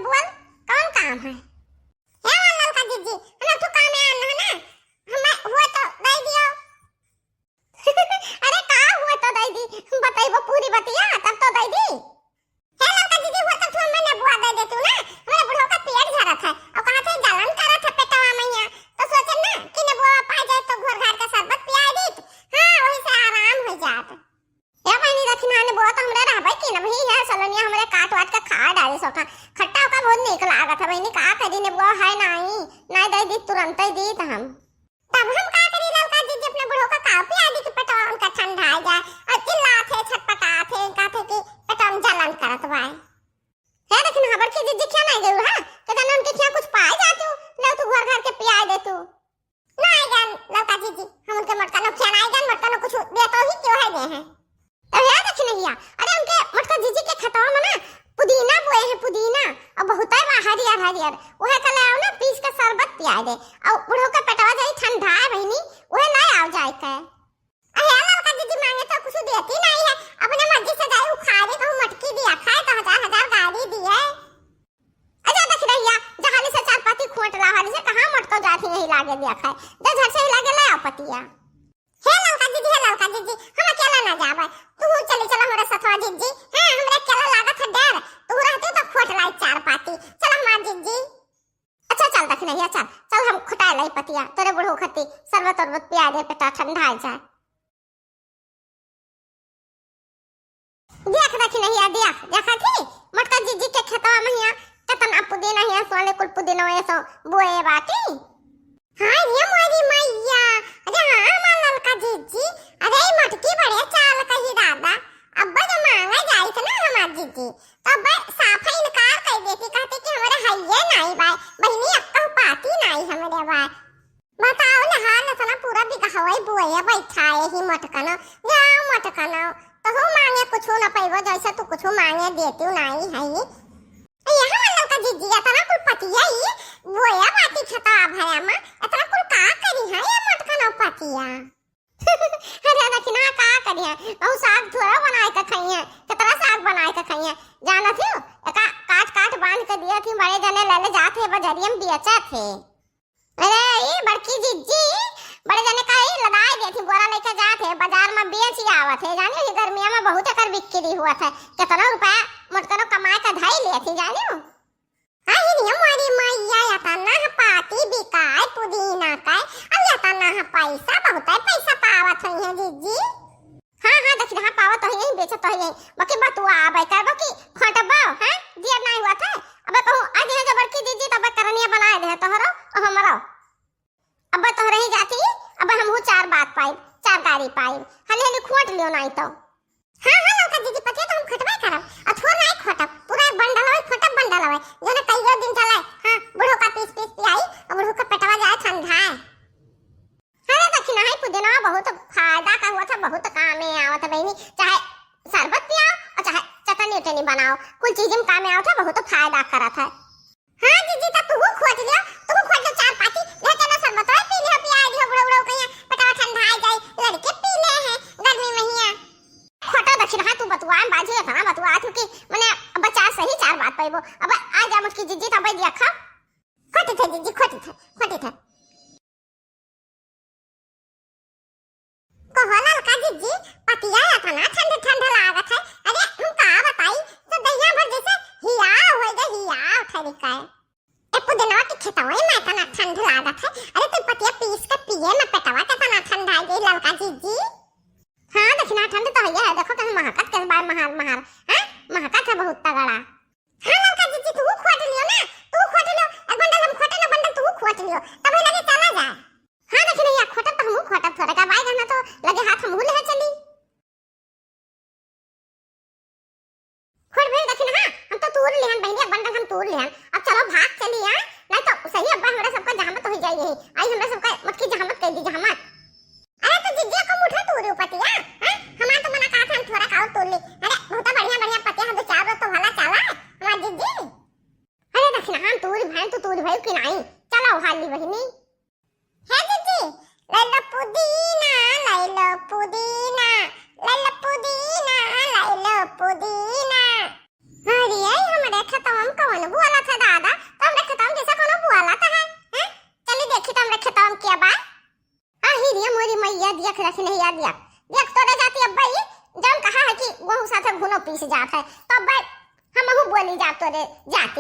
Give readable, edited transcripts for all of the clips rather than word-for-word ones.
बोल कौन काम है? हे ललका जीजी हम तो काम है ना ना हम हुआ तो दे दियो। अरे का हुआ तो दे दी बताइबो पूरी बतिया तब तो दे दी। हे ललका जीजी हुआ तो मैंने बुआ दे दे तू ना हमारे बुढ़ो का पेट झरत है और कहां से जलन करत है पेटवा मैया तो सोचे ना कि ने बुआ पा जाए तो घर घर का शरबत पिया दी हां वही से आराम हो जात। या पानी रखना ने बुआ तो हमरा रहबे कि ना भई है सलोनिया हमरे काट वाट का खा डाले सोखा खट्टा का बहुत निक लागत है बहनी का करी ने बुआ है नहीं दे दी तुरंत ही दी हम तब हम का करी ललका जीजी अपने बुढ़ो का काव पिया दी कि पेटवा उनका ठंडा आ जाए और चिल्लाते छटपटाते कहते कि पेटवा में जलन करत बा है लेकिन हबर की जीजी क्या नहीं गई हां कहता उनके क्या कुछ पाए जा तू ले तू घर घर के पिया दे तू नहीं गन ललका जीजी हम उनके मटका नो क्या नहीं गन मटका नो कुछ दे तो ही क्यों है दे हैं अब याद रख नहीं गया। अरे उनके मटका जीजी के खतवा में ना पुदीना बोए हैं पुदीना और बहुत है हरियर ओहे कल आओ ना पीस के शरबत पिया दे और बुढ़ो के पेटवा जाई ठंडा है बहनी ओहे ना आओ जाए के अरे ललका जीजी मांगे तो कुछ देती नहीं है अपने मर्जी से जाए खा दे कहूं मटकी दिया खाए तो हजार गाड़ी दिए अजा देख रहिया जहानी से चार पाती खोट लाहानी से कहां मटका जाती नहीं लागे दिया खाए जो झट से लागे ले आओ पतिया। हे ललका जीजी हम अकेला ना जाबे तू चली चल हमरा सथवा जीजी हां हमरा अकेला लागत है डर तू रहते तो खोट लाई चार पाती चल हमार जीजी अच्छा चल देख नहीं चल हम खोटा लाई पतिया तेरे बुढ़ो खती शरबत पिया दे पेटा ठंडा आ जाए देख नहीं देखा थी मटका जीजी के खेतवा में हिया कितना पुदीना हिया सोले कुल पुदीना ऐसो बोए बाटी हां ये मोरी मैया अरे हां मां ललका जीजी अरे मटकी बड़े चाल का ही दादा अब्बा जो मांगा जाई थे ना हमार जीजी तो अब्बा साफा इनकार कर देती कहते कि हमारे हइये नहीं भाई बहनी अक्का पाती नहीं हमारे भाई बताओ ना हाल ना पूरा बिगहवाई बुए बैठाए ही मटकना जाओ मटकना तो हो मांगे कुछ ना पैबो जैसे तू कुछ मांगे देती नहीं है ये हम ललका जीजी इतना कुल पतिया ही बोया बाती छता भया में इतना कुल का करी है ये मटकना पतिया अरे देखना का करी है बहु साग थोड़ा बनाए के खाइए कितना साग बनाए के खाइए जाना थी एका काट बांध के दिया थी बड़े जने ले जाते बजरियम बेचा थे अरे ये बड़की जीजी बड़े जने का ही लगाए दे थी बोरा लेके जाते बाजार में बेच ही आवत है जानियो ये गर्मिया में बहुत कर बिक्री हुआ था कितना रुपया मटकनो कमाए का धाई ले थी जानियो आई नियम वाली मैया याता ना पाती बिकाए पुदीना का अब याता ना पैसा बहुत है पैसा पावत है जीजी हां देख रहा पावत है यही बेचत है यही बाकी बतुआ आबे कर बाकी खटबा हैं दिया नहीं हुआ था अब कहूं आज है जबर की जीजी तब करनिया बनाए दे तोहरो और हमरो अब तो रही जाती अब हम चार बात पाई चार गाड़ी पाई हले खोट लियो नहीं तो हां ललका जीजी पतिया तो हम खटबा करब अथवा नहीं खटब पूरा बंडल होय खटब बंडल होय जने कईयो दिन चले हां बुढ़ो का पीस पियाई और बुढ़ो का पेटवा जाए ठंडा अरे दक्षिणा है पुदीना बहुत फायदा का हुआ था बहुत काम में आवत बहनी चाहे शरबत पियाओ और चाहे चटनी उटनी बनाओ कुछ चीज में काम में आवत है बहुत फायदा करत है हां जीजी तो तू खोट लियो चार पाती ले चलो शरबत पी लियो पिया दियो बुढ़ो कहिया पेटवा ठंडा आ जाए लड़के पी ले हैं गर्मी में हिया खोटा दक्षिणा तू बतुआ बाजी इतना बतुआ तू कि माने बच्चा सही चार बात पाइबो अब आ जा मुझकी जीजी तब दिया खा खोटी थे जीजी खोटी थे को होला ललका जीजी पतिया इतना ठंडा लागत है अरे हम का बताई तो दहिया भर जैसे हिया हो गए हिया उठरी का ए पुदीना के खेतवा में इतना ठंडा लागत है अरे तू पतिया पीस के पिए ना पेटवा कितना ठंडा है गई ललका जीजी हां देखना ठंड तो है देखो कैसे महकत के बार महार हैं महकत है बहुत तगड़ा हां ललका जीजी तू खोट लियो ना एक बंडल हम खोटे ना बंडल तू खोट लियो तब लगे चला जा हां देखना या खोटा तो हम खोटा थोड़ा का बाई करना तो लगे हाथ हम ले चली खोट भेज देखना हां हम तो तोड़ लेहन बहनी बंडल हम तोड़ लेहन अब चलो भाग चली हां नहीं तो सही अब्बा हमरा सबका जहामत हो जाई आई हमरा सबका मटकी जहामत कर दी जहामत अरे तो जीजी को मुठा तोड़ो पतिया हां हमार तो मना कहा था हम थोड़ा खाओ तोड़ ले अरे बहुत बढ़िया पतिया हम तो चार तो भला चला हमार जीजी अरे देखना हम तोड़ भाई कि नहीं चलो हाली बहनी है जीजी ले लो पुदीना अरे हमारे खतम कौन बोला था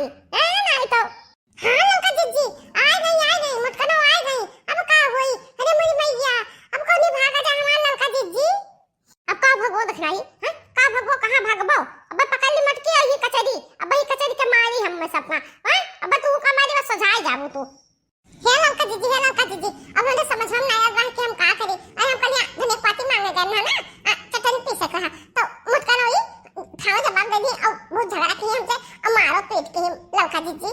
आती नहीं तो हाँ लौका जीजी आ गई मुटकनो आ गई अब का होई अरे मेरी मैया अब कौन भागा जा हमार लौका जीजी अब का भगो दिखलाई हां का भगो कहां भागबो अब पकड़ ली मटकी और ये कचरी अब ये कचरी के मारी हम में सपना हां अब तू का मारी बस सजाए जाबू तू हे लौका जीजी अब मुझे समझ में नहीं आ रहा कि हम का करें अरे हम कल धने पाती मांगने गए ना चटनी पीसे कहा तो मुटकनो ही खाओ जवाब दे दी और बहुत झगड़ा किए हमसे और मारो पेट के लौका जीजी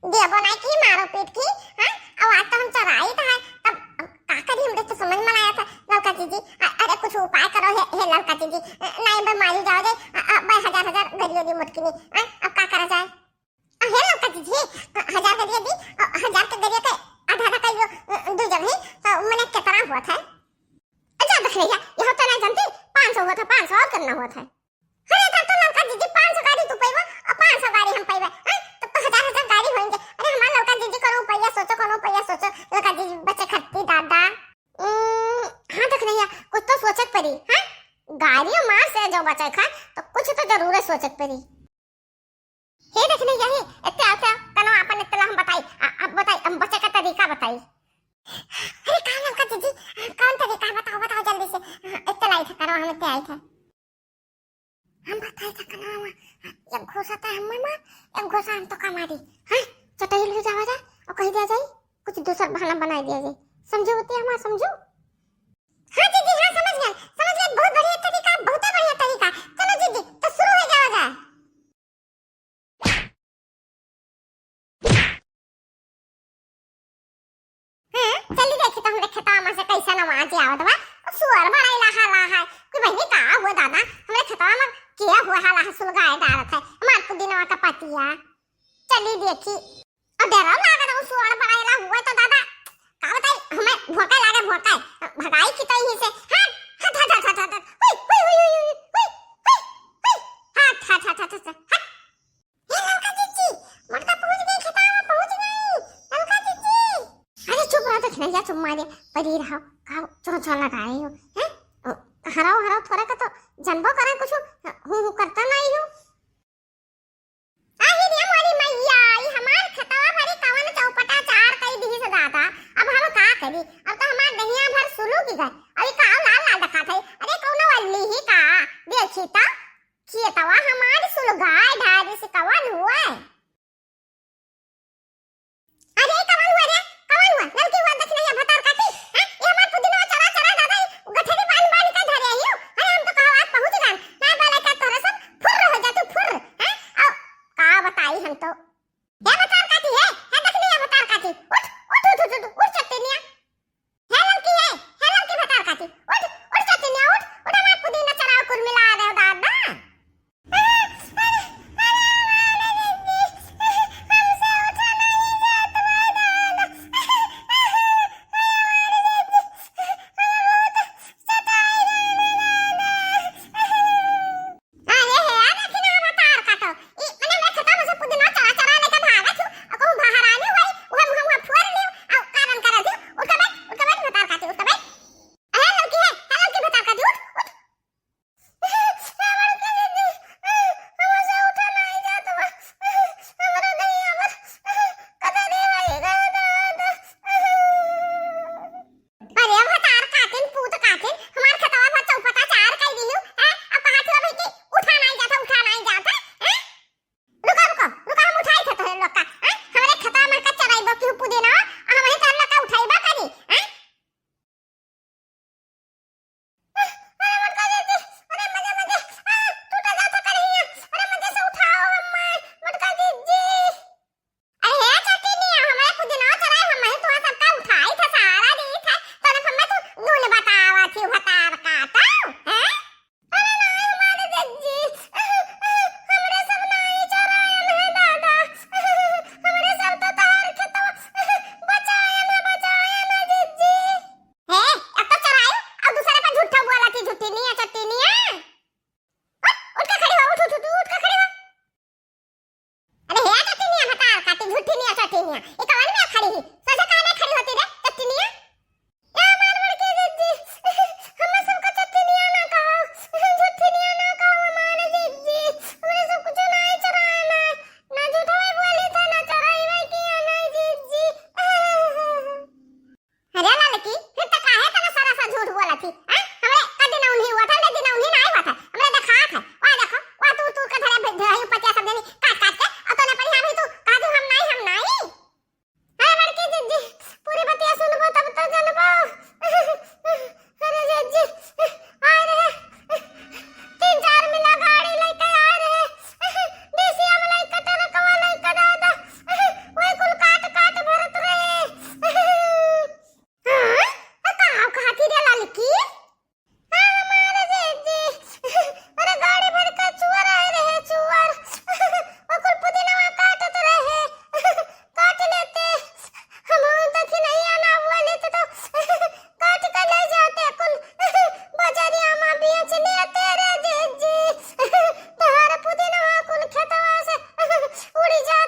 देबो नहीं की मारो पेट की हां अब आज तो हम चराई था तब का करी हमरे तो समझ में आया था लौका जीजी अरे कुछ उपाय करो हे लौका जीजी नहीं बे मारी जाओगे बे हजार गरियो दी मुटकी नहीं अब का करा जाए हे लौका जीजी हजार गरियो दी हजार के गरियो के आधा करियो दो जगह तो मैंने कितना हुआ था अच्छा देख लिया यह तो नहीं जानती 500 हुआ था 500 और करना हुआ था अरे तब तो लौका जीजी 500 गाड़ी तू पाइबो और 500 गाड़ी हम पाइबे तब तो हजार गाड़ी होंगे अरे हमारा लौका जीजी करो पैया सोचो लौका जीजी बच्चे खट्टी दादा हां देख लिया कुछ तो सोचत पड़ी हां गाड़ियों मार से जो बचे खा तो कुछ तो जरूर सोचत पड़ी हे देख लिया हे इत्ते आता तनो अपन इत्तला हम बताई हम बच्चे का तरीका बताई अरे कहां लौका जीजी कौन तरीका बताओ जल्दी से इत्तला ही करो हम इत्ते आई थे हम बताई था कनो एक घोसा था हम में एक घोसा हम तो कमारी हां चटाई ले जावा जा और कह दिया जाए कुछ दूसरा बहाना बना दिया जाए समझो होती हमारा समझो हां दीदी हां समझ गए बहुत बढ़िया तरीका चलो दीदी तो शुरू हो जाओ जा हां चली देखी तो हमरे खेतवा में से कैसा नमाज आवत बा सुअर बड़ा लाहा कोई बहनी का हुआ दादा हमरे खेतवा में किया हुआ हाला सुलगाए डालत है हमार पुदीना का पतिया चली देखी और डरो लागा तो सुअर बड़ा हुआ तो दादा का बताई हमें भोका भगाई की तो यहीं से हां हट ये लौका जीजी मटका पहुंच गई खेतवा में पहुंच गई लौका जीजी अरे चुप रहो तो नहीं जा तुम मारे पड़ी रहो का चोंचो लगाए हो हैं हराओ थोड़ा का तो जनबो करे कुछ हूं करता नहीं हूं आही रे मोरी मैया ई हमार खतवा भरी कवन चौपटा चार कई दी से दादा अब हम का करी अब तो हमार दहिया भर सुलू की गए अभी का लाल दिखा थे अरे कौन वल्ली ही का देखी तो खेतवा हमार सुलगाए ढारी से कवन हुआ अरे कवन हुआ लड़की हुआ देख नहीं भतार काटी ये हमार पुदीना चरा दादा गठरी बान का धरे आइयो अरे हम तो कहा आज पहुंच गए ना बाला का तोरा सब फुर हो जा तू फुर हैं अब का बताई हम तो ये भतार काटी है देख नहीं भतार काटी उठ चट्टनिया है लड़की भतार काटी उठ चट्टनिया उठ हमार पुदीना चराओ कुल मिला रहे हो दादा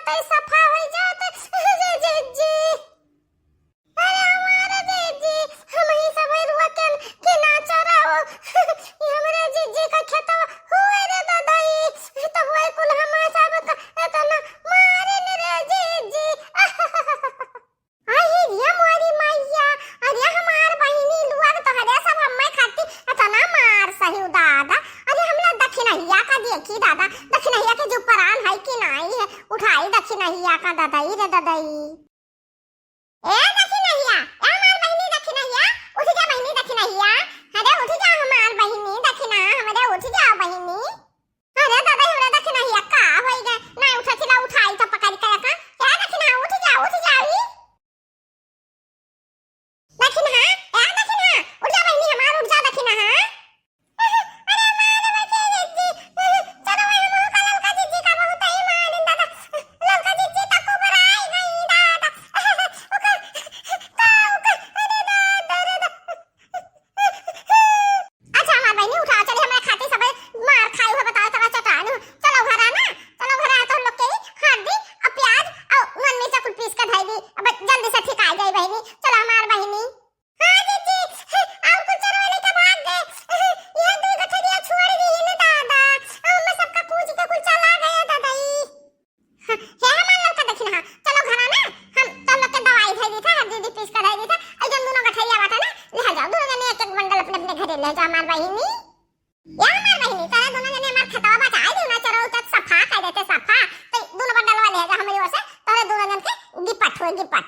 तो सफा हो जात जीजी। अरे हमारे जीजी हम ही सब रुआ के ना चराओ ये हमरे जीजी का खेतवा हुए रे दादाई तो हुए कुल हम सब का तना मारे ने रे जीजी। आई रे मोरी मैया अरे हमार बहिनी लुआ तो हरे सब हम्मे खाती तना मार सही दादा। अरे हमला दक्षिणहिया का देखी दादा दक्षिणहिया के जो परान है कि नहीं है उठाई दक्षिणहिया का दादाई रे दादाई। ए दक्षिणहिया ए हमार बहिनी दक्षिणहिया उठ जा बहिनी दक्षिणहिया। अरे उठ जा हमार बहिनी दक्षिणा हमरे उठ जा बहिनी। अरे दादा हमरे दक्षिणहिया का होई गए ना उठथिला उठाई तो पकड़ के का ए दक्षिणा उठ जाई दक्षिणा ए दक्षिणा उठ जा बहिनी हमार उठ जा दक्षिणा। अरे हमारे बच्चे जीजी चलो भाई हम का ललका जीजी का बहुत ही मान दादा ललका जीजी तक ऊपर आई गई दादा अच्छा हमार बहनी उठा चले हमरा खाते सब मार खाई हो बताओ तरा चटान चलो घर आना चलो घर आ तो लोग के हल्दी और प्याज और नन में से कुछ पीस के धाई दी अब जल्दी से ठीक आ जाए बहनी चलो हमार बहनी। हां जीजी और कुछ चरवाले के भाग गए ये दो गठरिया छोड़ दी ने दादा और मैं सबका पूछ के कुछ चला गया दादाई। हे हमार लड़का देखना चलो घर आना हम तो लोग के दवाई धाई दी था हल्दी पीस के धाई दी था और जन दोनों गठरिया बाटा ना ले जाओ दोनों जने एक एक बंडल अपने अपने घरे ले जाओ हमार बहिनी। या हमार बहिनी तारा दोनों जने हमार खतवा बचाई देना चरो तक सफा कर देते सफा तो दोनों बंडल वाले ले जा हमारी ओर से तारे दोनों जन के गिपट हो गिपट।